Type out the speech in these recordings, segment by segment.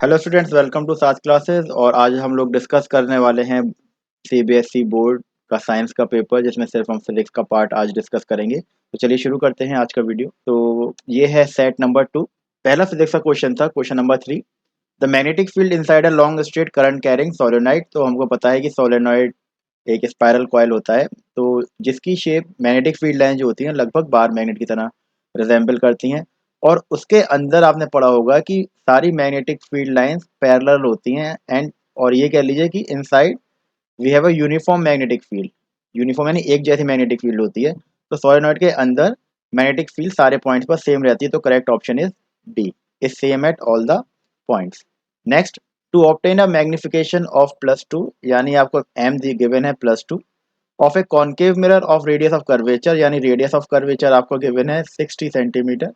Hello students, welcome to साथ classes. और आज हम लोग डिस्कस करने वाले हैं सीबीएसई बोर्ड का साइंस का पेपर, जिसमें सिर्फ हम फिजिक्स का पार्ट आज डिस्कस करेंगे। तो चलिए शुरू करते हैं आज का वीडियो। तो ये है सेट नंबर 2। पहला फिजिक्स का क्वेश्चन था, question number 3। The magnetic field inside a long straight current carrying solenoid. तो हमको पता है कि सोलेनोइड एक स्पाइरल कॉइल होता है, तो जिसकी शेप मैग्नेटिक फील्ड लाइन जो होती है लगभग बार मैग्नेट की तरह रिजेंबल करती हैं। और उसके अंदर आपने पढ़ा होगा कि सारी मैग्नेटिक फील्ड लाइंस पैरेलल होती हैं। एंड और ये कह लीजिए कि inside we have a uniform magnetic field. Uniform यानी एक जैसी मैग्नेटिक फील्ड होती है। तो सोलेनोइड के अंदर मैग्नेटिक फील्ड सारे पॉइंट्स पर सेम रहती है। तो correct option is D, is same at all the points. Next, to obtain a magnification of +2, यानी आपको एम दी गिवन है +2 of a concave mirror of radius of curvature, यानी रेडियस ऑफ कर्वेचर आपको गिवन है 60 सेंटीमीटर।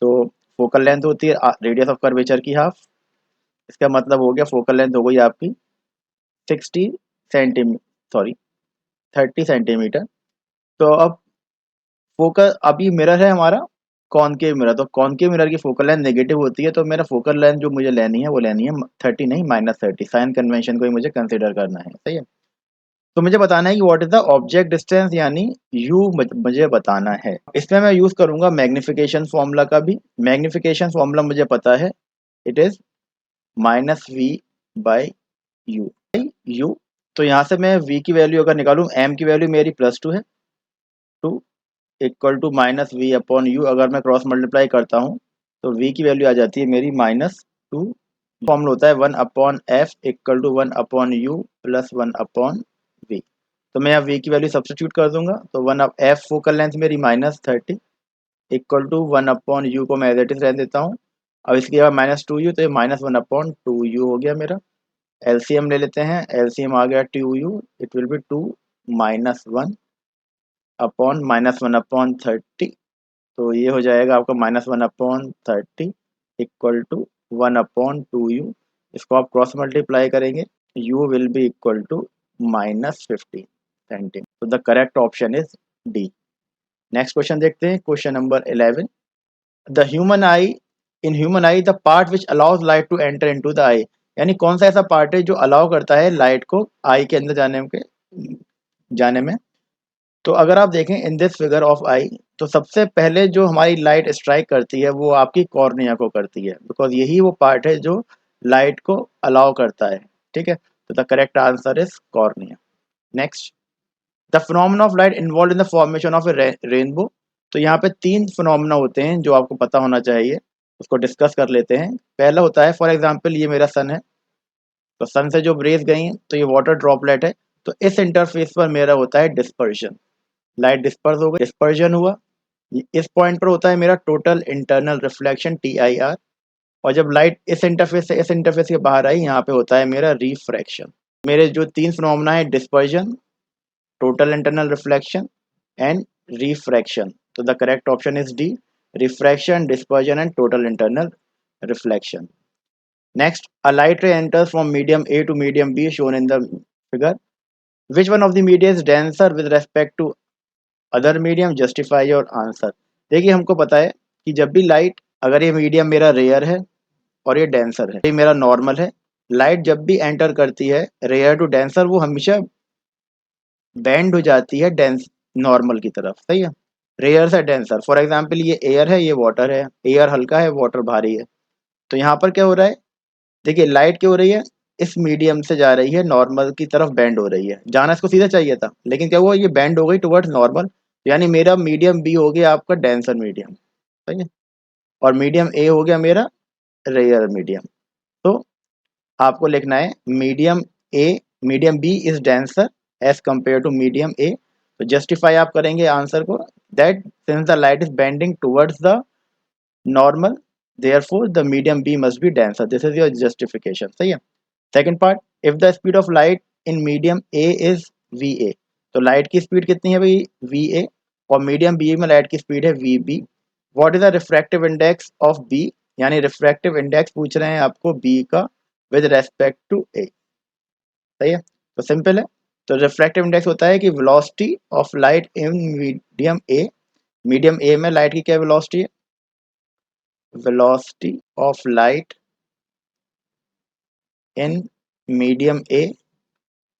तो focal length होती है रेडियस ऑफ कर्वेचर की हाफ। इसका मतलब हो गया फोकल लेंथ हो गई आपकी 60 सेंटीमीटर, सॉरी 30 सेंटीमीटर। तो अब फोकल, अभी मिरर है हमारा कॉनकेव मिरर, तो कॉनकेव मिरर की फोकल लेंथ नेगेटिव होती है। तो मेरा फोकल लेंथ जो मुझे लेनी है वो लेनी है 30 नहीं -30। साइन कन्वेंशन को ही मुझे कंसिडर करना है, सही है। तो मुझे बताना है कि what is the object distance, यानी यू मुझे बताना है। इसमें मैं यूज करूंगा मैग्निफिकेशन फॉर्मूला का भी। मैग्निफिकेशन फॉर्मूला मुझे पता है, इट इज -v/u। तो यहाँ से मैं v की वैल्यू अगर निकालूं, m की वैल्यू मेरी +2 है, 2 इक्वल टू -v/u। अगर मैं क्रॉस मल्टीप्लाई करता हूँ तो v की वैल्यू आ जाती है मेरी -2। फॉर्मूला होता है 1/f equal to 1/u plus 1/v। तो मैं यहाँ v की वैल्यू सब्स्टिट्यूट कर दूंगा। तो 1/f फोकल लेंथ मेरी -30 इक्वल टू 1/u को मैं एज इट इज रह देता हूँ। अब इसके बाद -2u, तो ये -1/2u हो गया मेरा। एलसीएम ले लेते हैं, एलसीएम आ गया 2u, इट विल बी 2 -1/-1/30। तो ये हो जाएगा आपका -1/30 इक्वल टू 1/2u। इसको आप क्रॉस मल्टीप्लाई करेंगे, u will be equal to -50 centimetre. तो the correct option is D. Next question देखते हैं, question number 11। The human eye, in human eye the part which allows light to enter into the eye. यानी कौन सा ऐसा part है जो allow करता है लाइट को आई के अंदर जाने में। तो अगर आप देखें इन दिस फिगर ऑफ आई, तो सबसे पहले जो हमारी लाइट स्ट्राइक करती है वो आपकी कॉर्निया को करती है, बिकॉज यही वो पार्ट है जो लाइट को अलाउ करता है। ठीक है, तो the correct answer is cornea. Next, the phenomena of light involve in the formation of A rainbow. तो यहाँ पे 3 फिनोमेना होते हैं जो आपको पता होना चाहिए, उसको डिस्कस कर लेते हैं। पहला होता है, फॉर एग्जाम्पल ये मेरा सन है, तो सन से जो रेज गई तो ये वाटर ड्रॉपलेट है। तो इस इंटरफेस पर मेरा होता है डिस्पर्शन, लाइट डिस्पर्स हो गई, डिस्पर्जन हुआ। इस पॉइंट पर होता है मेरा टोटल इंटरनल रिफ्लेक्शन TIR। और जब लाइट इस इंटरफेस से इस इंटरफेस के बाहर आई, यहाँ पे होता है मेरा रिफ्रैक्शन। मेरे जो 3 फिनोमेना है, dispersion, total internal reflection and refraction. तो the correct option is D, refraction, dispersion and total internal reflection. Next, a light ray enters from medium A to medium B shown in the figure. Which one of the media is denser with respect to other medium? Justify your answer. देखिए हमको पता है कि जब भी light, अगर ये medium मेरा रेयर है और ये डेंसर है, ये मेरा नॉर्मल है, लाइट जब भी एंटर करती है रेयर टू डेंसर, वो हमेशा बेंड हो जाती है डेंस नॉर्मल की तरफ, सही है। रेयर से डेंसर, फॉर एग्जांपल ये एयर है, ये वाटर है, एयर हल्का है, वाटर भारी है। तो यहाँ पर क्या हो रहा है, देखिए लाइट क्या हो रही है, इस मीडियम से जा रही है नॉर्मल की तरफ, बेंड हो रही है। जाना इसको सीधा चाहिए था, लेकिन क्या हुआ, ये बेंड हो गई टुवर्ड्स नॉर्मल। यानी मेरा मीडियम बी हो गया आपका डेंसर मीडियम, सही है। और मीडियम ए हो गया मेरा रेयर मीडियम। तो आपको लिखना है medium A, medium B is denser as compare to medium A. तो जस्टिफाई आप करेंगे आंसर को, that since the light is bending towards the normal, therefore the medium B must be denser. This is your justification, सही है। Second part, if the speed of light in medium A is VA। तो light की speed कितनी है भाई, VA। और medium B में light की स्पीड है VB। What is the refractive index of B, यानी रिफ्रैक्टिव इंडेक्स पूछ रहे हैं आपको बी का विद रेस्पेक्ट टू ए, सही है। तो सिंपल है, तो रिफ्रैक्टिव इंडेक्स होता है कि velocity of light in medium A. Medium A में लाइट की क्या वेलोसिटी है, velocity of light in medium A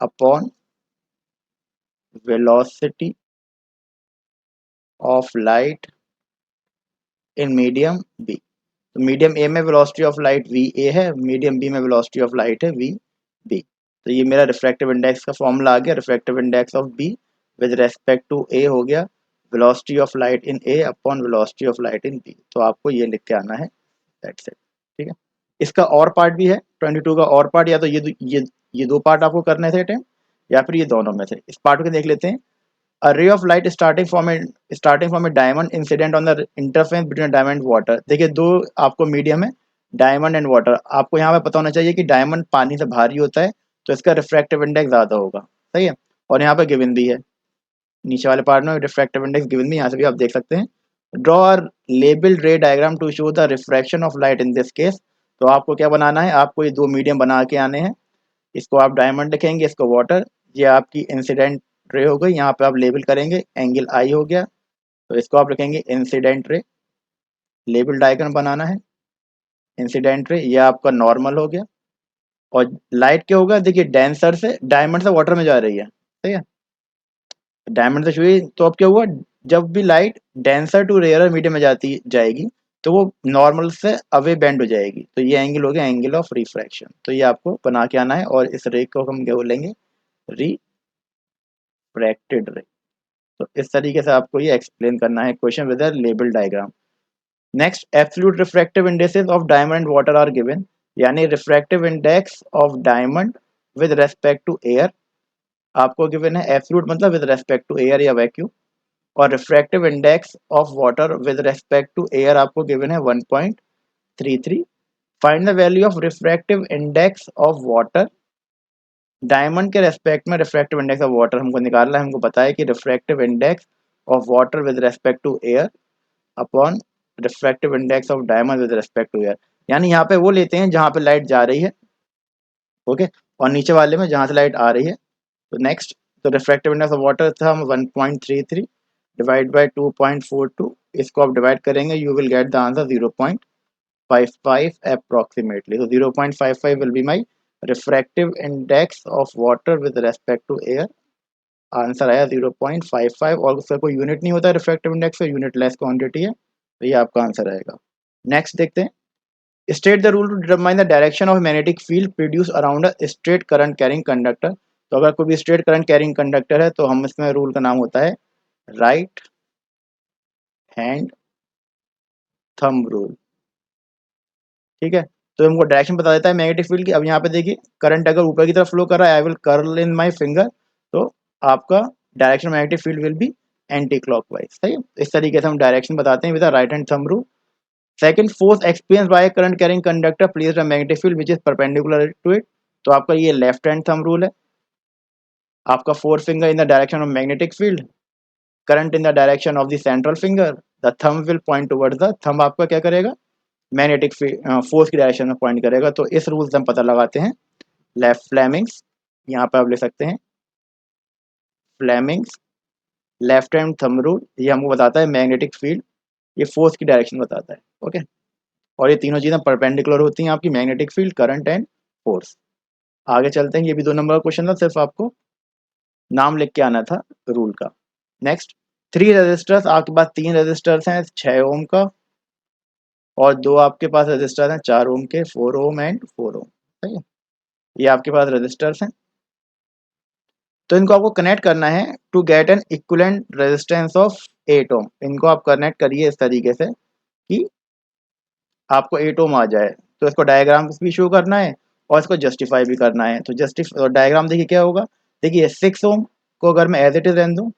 upon velocity of light in medium B. तो मीडियम ए में velocity of light V A है, मीडियम बी में velocity of light है V B. तो ये मेरा रिफ्रैक्टिव इंडेक्स का फॉर्मूला आ गया। Refractive index of B with respect to A हो गया velocity of light in A upon velocity of light in B. तो आपको ये लिख के आना है, दैट्स इट। ठीक है, इसका और पार्ट भी है 22 का और पार्ट, या तो ये दो पार्ट आपको करने थे अटेम्प्ट, या फिर ये दोनों में से इस पार्ट को देख लेते हैं। A ray of light starting from a diamond incident on the interface between diamond and water। देखिए दो आपको मीडियम है, डायमंड एंड वाटर। आपको यहाँ पे पता होना चाहिए कि डायमंड पानी से भारी होता है, तो इसका रिफ्रैक्टिव इंडेक्स ज़्यादा होगा। सही है, और यहाँ पे गिवन भी है नीचे वाले पार्ट में रिफ्रैक्टिव इंडेक्स गिवन भी, यहाँ से भी आप देख सकते हैं। ड्रॉ आर label ray diagram to show the refraction of light in this case. तो आपको क्या बनाना है, आपको ये दो मीडियम बना के आने हैं। इसको आप डायमंड लिखेंगे, इसको वाटर। ये आपकी इंसिडेंट रे हो गई, यहाँ पे आप लेबल करेंगे एंगल आई हो गया, तो इसको आप लिखेंगे इंसिडेंट रे। लेबल डायग्राम बनाना है इंसिडेंट रे, ये आपका नॉर्मल हो गया। और लाइट क्या होगा, देखिए डेंसर से डायमंड से वाटर में जा रही है, ठीक है, डायमंड से छुई तो अब क्या हुआ, जब भी light denser to rare medium में जाती जाएगी तो वो नॉर्मल से अवे बेंड हो जाएगी। तो ये एंगल हो गया एंगल ऑफ रिफ्रैक्शन। तो ये आपको बना के आना है, और इस रे को हम क्या बोलेंगे, रिफ्रैक्टेड रे। तो इस तरीके से आपको ये एक्सप्लेन करना है question with label diagram. Next, absolute refractive indexes of diamond and water are given. यानी refractive index of diamond with respect to air आपको गिवन है। एब्सोल्यूट मतलब विद रेस्पेक्ट टू एयर या वैक्यूम। और refractive index of water with respect to air आपको given है 1.33। Find the value of refractive index of water. Diamond के respect में refractive index of water हमको निकालना है। हमको पता है कि refractive index of water with respect to air upon refractive index of diamond with respect to air. यानी यहाँ पे वो लेते हैं जहाँ पे लाइट जा रही है, ओके, और नीचे वाले में जहाँ से लाइट आ रही है। तो नेक्स्ट, तो रिफ्रैक्टिव इंडेक्स ऑफ वाटर था हम 1.33 डिवाइड बाई 2.42। इसको आप डिवाइड करेंगे, you will get the answer 0.55 approximately. तो 0.55 will be my refractive index of water with respect to air. Answer आया 0.55, और उसका कोई यूनिट नहीं होता है रिफ्रैक्टिव इंडेक्स से, यूनिट लेस क्वांटिटी है, तो ये आपका आंसर आएगा। नेक्स्ट देखते हैं, state the rule to determine the direction of magnetic field produce around a straight current carrying conductor. तो अगर कोई भी स्ट्रेट करंट कैरिंग कंडक्टर है तो हम इसमें रूल का नाम होता है राइट हैंड थंब रूल। ठीक है, तो हमको डायरेक्शन बता देता है मैग्नेटिक फील्ड की। अब यहाँ पे देखिए करंट अगर ऊपर की तरफ फ्लो कर रहा है, I will curl in my finger, तो आपका direction magnetic field will be anti clockwise. सही है, इस तरीके से हम डायरेक्शन बताते हैं with right hand thumb rule. Second, force experience by current carrying conductor placed a magnetic field which is perpendicular to it. तो आपका ये लेफ्ट हैंड थंब रूल है। आपका four finger in the direction of magnetic field, current in the direction of the central finger, the thumb will point towards the, thumb आपका क्या करेगा, magnetic force की direction में पॉइंट करेगा। तो इस रूल से हम पता लगाते हैं लेफ्ट फ्लेमिंग्स, यहाँ पे आप ले सकते हैं Fleming's left hand thumb rule. ये हमको बताता है मैग्नेटिक फील्ड, ये फोर्स की डायरेक्शन बताता है, ओके। और ये तीनों चीज़ें परपेंडिकुलर होती हैं आपकी, magnetic field, current and force. आगे चलते हैं, ये भी 2 नंबर का क्वेश्चन था, सिर्फ आपको नाम लिख के आना था रूल का। नेक्स्ट, थ्री रजिस्टर्स, आपके पास 3 रजिस्टर्स हैं 6 ओम का, और 2 आपके पास रजिस्टर्स हैं 4 ओम के, 4 ओम एंड 4 ओम। सही है, ये आपके पास रजिस्टर्स हैं। तो इनको आपको कनेक्ट करना है to get an equivalent resistance of 8 ohm. इनको आप कनेक्ट करिए इस तरीके से कि आपको 8 ओम आ जाए। तो इसको डायग्राम भी शो करना है और इसको जस्टिफाई भी करना है। तो डायग्राम देखिए क्या होगा, देखिए 6 ओम को अगर मैं एज इट इज रहने दूँ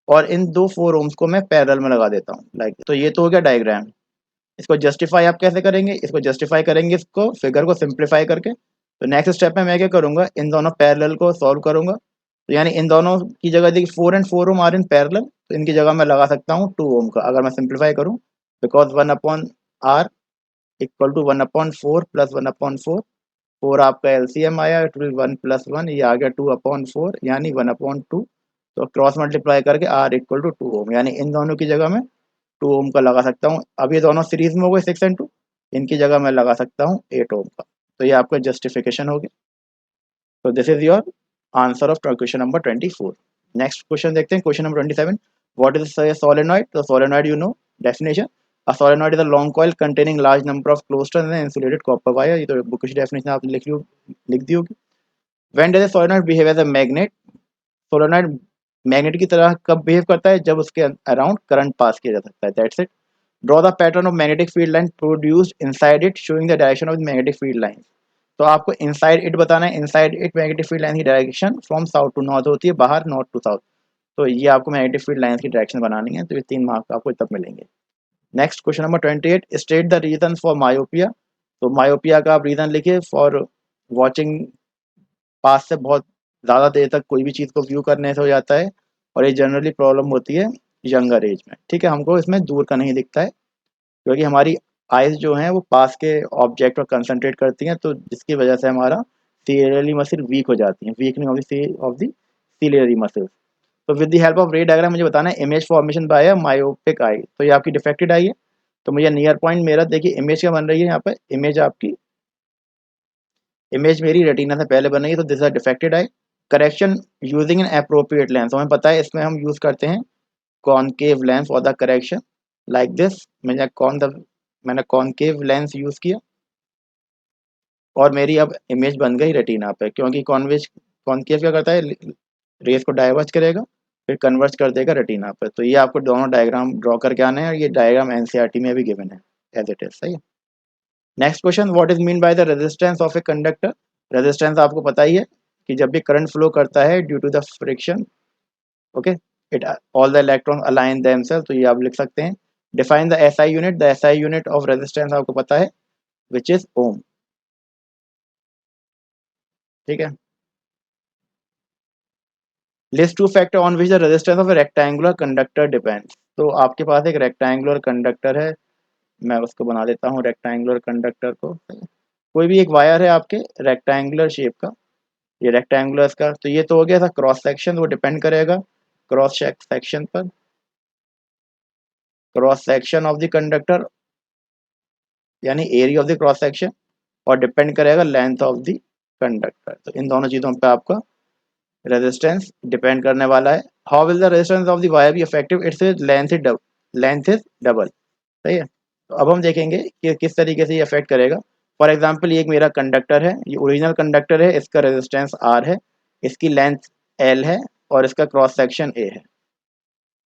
और इन दो 4 ओम्स को मैं पैरेलल में लगा देता हूँ लाइक, तो ये तो हो गया डायग्राम। इसको जस्टिफाई आप कैसे करेंगे, इसको जस्टिफाई करेंगे इसको फिगर को सिंप्लीफाई करके। तो नेक्स्ट स्टेप में मैं क्या करूंगा, इन दोनों पैरेलल को सॉल्व करूंगा। तो यानी इन दोनों की जगह देखिए 4 and 4 ohm are in parallel, तो इनकी जगह मैं लगा सकता हूँ 2 ओम का अगर मैं सिंप्लीफाई करूँ, because 1/r equal to 1/4 plus 1/4। 4 आपका एलसीएम आया, इट विल 1 + 1, ये आ गया 2/4 यानी 1/2। तो क्रॉस मल्टीप्लाई करके r इक्वल टू 2 ओम, यानी इन दोनों की जगह मैं 2 ओम का लगा सकता हूँ। अब ये दोनों सीरीज में हो गए 6 एंड 2, इनकी जगह मैं लगा सकता हूँ 8 ओम का। तो ये आपका जस्टिफिकेशन हो गया। तो this is your answer of question number 24। Next question देखते हैं, question number 27। What is solenoid? तो solenoid you know definition, a solenoid is a long coil containing large number of closed and insulated copper wire। ये तो bookish definition आप लिख दी होगी। When does a solenoid behave as a magnet? Solenoid magnet की तरह कब behave करता है? जब उसके अराउंड करंट पास किया जा सकता है, that's it. Draw the pattern of magnetic field line produced inside it showing the direction of the magnetic field line. तो आपको इनसाइड इट बताना है। Inside it magnetic field line की direction from south to north होती है, बाहर north to south. तो ये आपको मैग्नेटिक फील्ड लाइन की डायरेक्शन बनानी है। तो ये 3 मार्क्स आपको तब मिलेंगे। Next question number 28, state the reason for myopia. तो मायोपिया का आप रीजन लिखिए, फॉर वॉचिंग पास से बहुत ज़्यादा देर तक कोई भी चीज़ को व्यू करने से हो जाता है, और ये जनरली प्रॉब्लम होती है यंगर एज में। ठीक है, हमको इसमें दूर का नहीं दिखता है क्योंकि हमारी आइज जो हैं वो पास के ऑब्जेक्ट पर कंसंट्रेट करती हैं, तो जिसकी वजह से हमारा सीलियरी मसल वीक हो जाती है, weakening of the ciliary muscle. तो with the help of ray diagram मुझे बताना है image formation by myopic eye. तो ये आपकी डिफेक्टेड आई है। तो मुझे नियर पॉइंट मेरा देखिए इमेज क्या बन रही है, यहाँ पर इमेज आपकी, इमेज मेरी रेटिना से पहले बन रही है, तो this is defected I. Correction using an appropriate lens, हमें पता है इसमें हम यूज करते हैं concave lens for the correction, like this. मैंने कॉनकेव लेंस यूज किया और मेरी अब इमेज बन गई रेटिना पे, क्योंकि कॉनकेव क्या करता है, रेस को डाइवर्ज करेगा फिर कन्वर्ज कर देगा रेटिना पे। तो ये आपको दोनों डायग्राम ड्रॉ करके आना है, और ये डायग्राम एनसीईआरटी में भी गिवन है एज इट इज, सही है। Next question, what is mean by the resistance of a conductor? Resistance आपको पता ही है कि जब भी करंट फ्लो करता है due to the friction, okay, it all the electron align themself. तो ये आप लिख सकते हैं। Define the SI unit, the SI unit of resistance आपको पता है विच इज ओम। ठीक है, list two factor on which the resistance of a rectangular conductor depends. तो आपके पास एक रेक्टेंगुलर कंडक्टर है, मैं उसको बना देता हूँ रेक्टेंगुलर कंडक्टर को। कोई भी एक वायर है आपके रेक्टेंगुलर शेप का, ये रेक्टेंगुलर इसका, तो ये तो हो गया था क्रॉस सेक्शन, वो डिपेंड करेगा क्रॉस सेक्शन पर, cross section of the conductor यानी area of the cross section, और डिपेंड करेगा लेंथ ऑफ द कंडक्टर। तो इन दोनों चीज़ों पे आपका रेजिस्टेंस डिपेंड करने वाला है। How will the resistance of the wire be effective? Its length is double, सही है। तो अब हम देखेंगे कि किस तरीके से ये अफेक्ट करेगा। फॉर एग्जाम्पल ये एक मेरा कंडक्टर है, ये ओरिजिनल कंडक्टर है, इसका रेजिस्टेंस आर है, इसकी लेंथ एल है, और इसका क्रॉस सेक्शन ए है,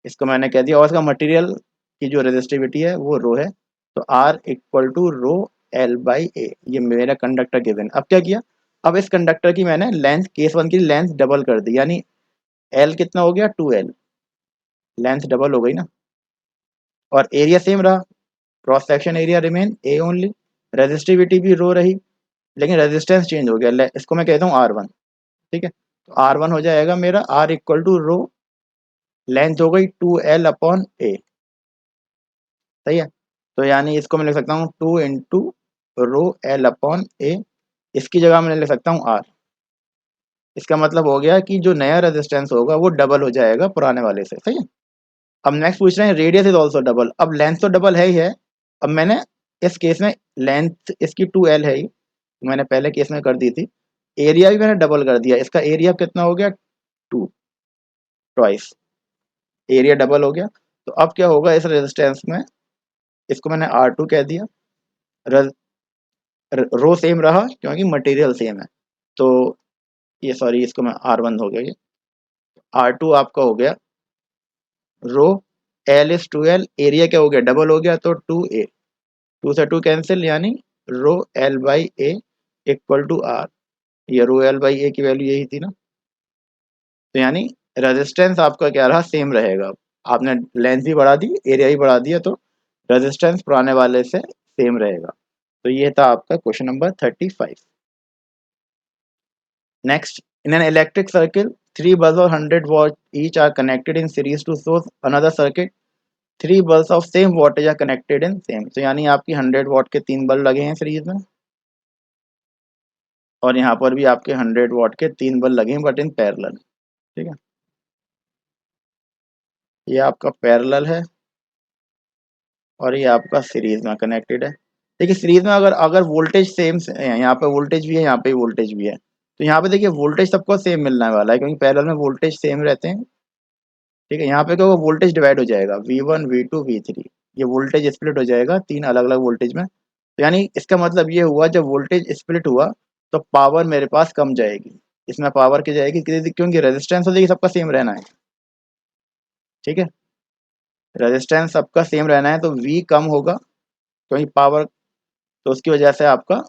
इसको मैंने कह दिया। और इसका मटेरियल की जो रेजिस्टिविटी है वो रो है। तो R equal to rho L by A, ये मेरा कंडक्टर गिवन। अब क्या किया, अब इस कंडक्टर की मैंने लेंथ, केस वन की लेंथ डबल कर दी, यानी एल कितना हो गया 2L, लेंथ डबल हो गई ना, और एरिया सेम रहा, cross section area remain A only, resistivity भी रो रही, लेकिन रेजिस्टेंस चेंज हो गया, इसको मैं कहता हूँ R1। ठीक है, तो R1 हो जाएगा मेरा R equal to rho, length हो गई 2L अपॉन ए, सही है। तो यानी इसको मैं लिख सकता हूँ 2 इंटू रो एल अपॉन ए, इसकी जगह मैं लिख सकता हूँ आर। इसका मतलब हो गया कि जो नया रेजिस्टेंस होगा वो डबल हो जाएगा पुराने वाले से, सही है। अब नेक्स्ट पूछ रहे हैं रेडियस इज ऑल्सो डबल। अब लेंथ तो डबल है ही है, अब मैंने इस केस में लेंथ इसकी 2L है ही, मैंने पहले केस में कर दी थी। एरिया भी मैंने डबल कर दिया, इसका एरिया कितना हो गया 2, ट्वाइस, एरिया डबल हो गया। तो अब क्या होगा इस रेजिस्टेंस में, इसको मैंने R2 कह दिया, रो सेम रहा क्योंकि मटेरियल सेम है। तो ये सॉरी, इसको मैं R1 हो गया, ये R2 आपका हो गया rho L is 2L, area क्या हो गया डबल हो गया, तो 2A, 2 से 2 कैंसिल, यानी rho L by A equal to R. ये रो एल बाई ए की वैल्यू यही थी ना, तो यानी रेजिस्टेंस आपका क्या रहा, सेम रहेगा। आपने लेंथ भी बढ़ा दी, एरिया भी बढ़ा दिया, तो रेजिस्टेंस पुराने वाले से सेम रहेगा। तो ये था आपका question number 35। Next, in an electric circle, three bulbs of 100 watt each are connected in series to source another circuit. Three bulbs of same wattage are connected in same. तो यानी आपकी 100 watt के 3 bulb लगे हैं series में, और यहाँ पर भी आपके 100 watt के 3 बल्ब लगे हैं बट इन पैरेलल। ठीक है, ये आपका पैरेलल है और ये आपका सीरीज में कनेक्टेड है। देखिए सीरीज में अगर अगर वोल्टेज सेम है, यहाँ पे वोल्टेज भी है, यहाँ पे वोल्टेज भी है, तो यहाँ पे देखिए वोल्टेज सबको सेम मिलने वाला है क्योंकि पैरेलल में वोल्टेज सेम रहते हैं। ठीक है, यहाँ पे क्या होगा, वोल्टेज डिवाइड हो जाएगा, V1 V2 V3, ये वोल्टेज स्प्लिट हो जाएगा तीन अलग अलग वोल्टेज में। तो यानी इसका मतलब ये हुआ जब वोल्टेज स्प्लिट हुआ तो पावर मेरे पास कम जाएगी, इसमें पावर की जाएगी क्योंकि रेजिस्टेंस तो देखिए सबका सेम रहना है। ठीक है, रेजिस्टेंस सबका सेम रहना है तो V कम होगा क्योंकि पावर, तो उसकी वजह से आपका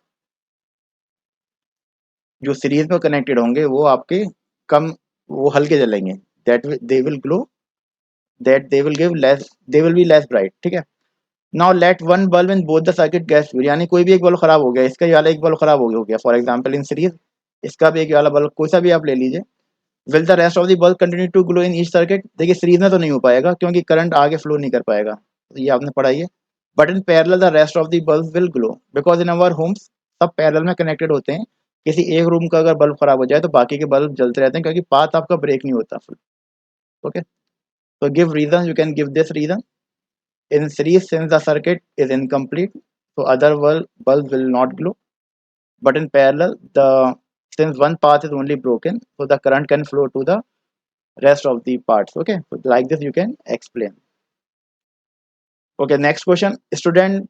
जो सीरीज में कनेक्टेड होंगे वो आपके कम, वो हल्के जलेंगे, that they will glow, that they will give less, they will be less bright. ठीक है, now let one bulb in both the circuit gas, यानी कोई भी एक बल्ब खराब हो गया, इसका ये वाला एक बल्ब खराब हो गया फॉर एग्जांपल इन सीरीज, इसका भी एक वाला बल्ब कोई सा भी आप ले लीजिए। Will the rest of the bulb continue to glow in each circuit, देखिए सीरीज में तो नहीं हो पाएगा क्योंकि करंट आगे फ्लो नहीं कर पाएगा, तो ये आपने पढ़ा ही है। But in parallel the rest of the bulb will glow because in our Holmes सब पैरेलल में कनेक्टेड होते हैं, किसी एक रूम का अगर बल्ब खराब हो जाए तो बाकी के बल्ब जलते रहते हैं क्योंकि पाथ आपका ब्रेक नहीं होता फुल। ओके, तो give reason, you can give this reason. In series, since the circuit is incomplete, so other bulb will not glow. But in parallel, the since one path is only broken, so the current can flow to the rest of the parts. Okay, so like this you can explain. Okay, next question. Student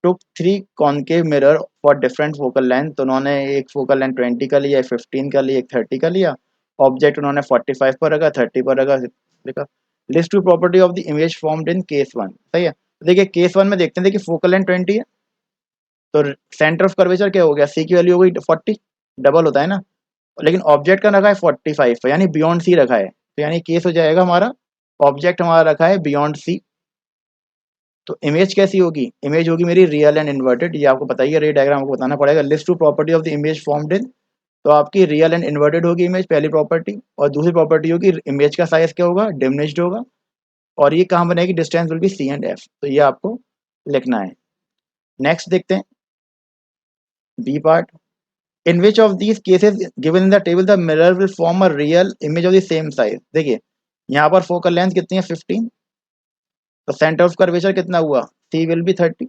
took three concave mirror for different focal length. तो उन्होंने एक focal length 20 का लिया, 15 का लिया, एक 30 का लिया। ऑब्जेक्ट उन्होंने 45 पर रखा, 30 पर रखा। List two property of the image formed in case one. सही है, तो देखिए केस वन में देखते हैं, देखिए फोकल लेंथ 20 है, तो सेंटर ऑफ कर्वेचर क्या हो गया, सी की वैल्यू हो गई 40, डबल होता है ना, लेकिन ऑब्जेक्ट का रखा है 45 पे, यानी बियॉन्ड सी रखा है, तो यानी केस हो जाएगा हमारा, ऑब्जेक्ट हमारा रखा है बियॉन्ड सी, तो इमेज कैसी होगी, इमेज होगी मेरी रियल एंड इन्वर्टेड, ये आपको बताइए, रे डायग्राम आपको बताना पड़ेगा। List two property of the image formed in, तो आपकी रियल एंड इन्वर्टेड होगी इमेज, पहली प्रॉपर्टी, और दूसरी प्रॉपर्टी होगी इमेज का साइज क्या होगा, डिमिनिश्ड होगा, और ये कहाँ बनेगी, distance will be C and F, तो ये आपको लिखना है। नेक्स्ट देखते हैं B part. In which of these cases given in the table the mirror will form a real image of the same size। देखिए यहाँ पर फोकल लेंथ कितनी है 15, तो सेंटर ऑफ कर्वेचर कितना हुआ, C विल बी 30,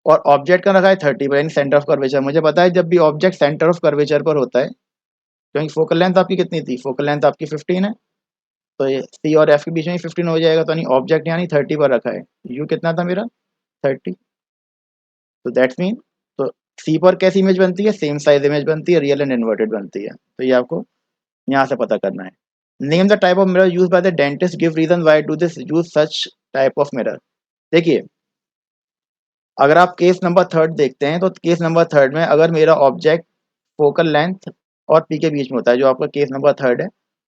और ऑब्जेक्ट का रखा है 30 पर, यानी सेंटर ऑफ कर्वेचर, मुझे पता है जब भी ऑब्जेक्ट सेंटर ऑफ कर्वेचर पर होता है, क्योंकि फोकल लेंथ आपकी कितनी थी, फोकल लेंथ आपकी 15 है, तो ये C और F के बीच में 15 हो जाएगा, तो यानी ऑब्जेक्ट यानी 30 पर रखा है, U कितना था मेरा 30, तो दैट्स मीन, तो C पर कैसी इमेज बनती है, सेम साइज इमेज बनती है, रियल एंड इन्वर्टेड बनती है, तो ये आपको यहाँ से पता करना है। Name the type of mirror use by the dentist, give reason why do this use such type of mirror. देखिए अगर आप केस नंबर थर्ड देखते हैं तो केस नंबर थर्ड में अगर मेरा ऑब्जेक्ट फोकल लेंथ और पी के बीच में होता है, जो आपका केस नंबर थर्ड है,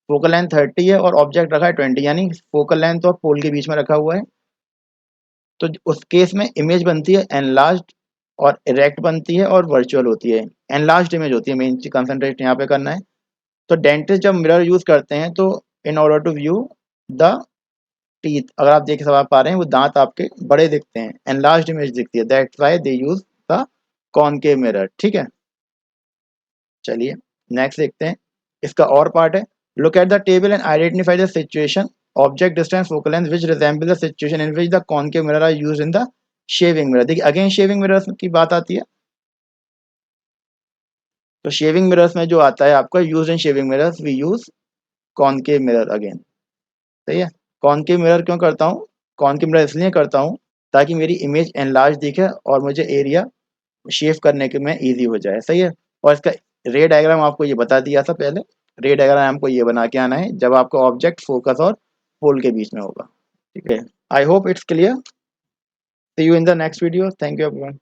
फोकल लेंथ 30 है और ऑब्जेक्ट रखा है 20, यानी फोकल लेंथ और पोल के बीच में रखा हुआ है, तो उस केस में इमेज बनती है एनलार्ज्ड और इरेक्ट बनती है और वर्चुअल होती है। एनलार्ज्ड इमेज होती है, मेन चीज कंसंट्रेट यहाँ पे करना है। तो डेंटिस्ट जब मिरर यूज करते हैं तो in order to view the teeth, अगर आप देख सब पा रहे हैं वो दांत आपके बड़े दिखते हैं, एनलार्ज्ड इमेज दिखती है, that's why they use the concave mirror. ठीक है, चलिए नेक्स्ट देखते हैं, इसका और पार्ट है। Look at the table and identify the situation, object distance focal length which resemble the situation in which the concave mirror are used in the shaving mirror. देखिए again shaving mirrors की बात आती है, तो shaving mirrors में जो आता है आपका use in shaving mirrors we use concave mirror again. सही है, कॉनकेव मिरर क्यों करता हूँ, कॉनकेव मिरर इसलिए करता हूँ ताकि मेरी इमेज एनलार्ज दिखे और मुझे एरिया शेव करने के में इजी हो जाए। सही है, और इसका रे डायग्राम आपको ये बता दिया था पहले, रे डायग्राम आपको ये बना के आना है जब आपका ऑब्जेक्ट फोकस और पोल के बीच में होगा। ठीक है, I hope it's clear, see you in the next video, thank you everyone.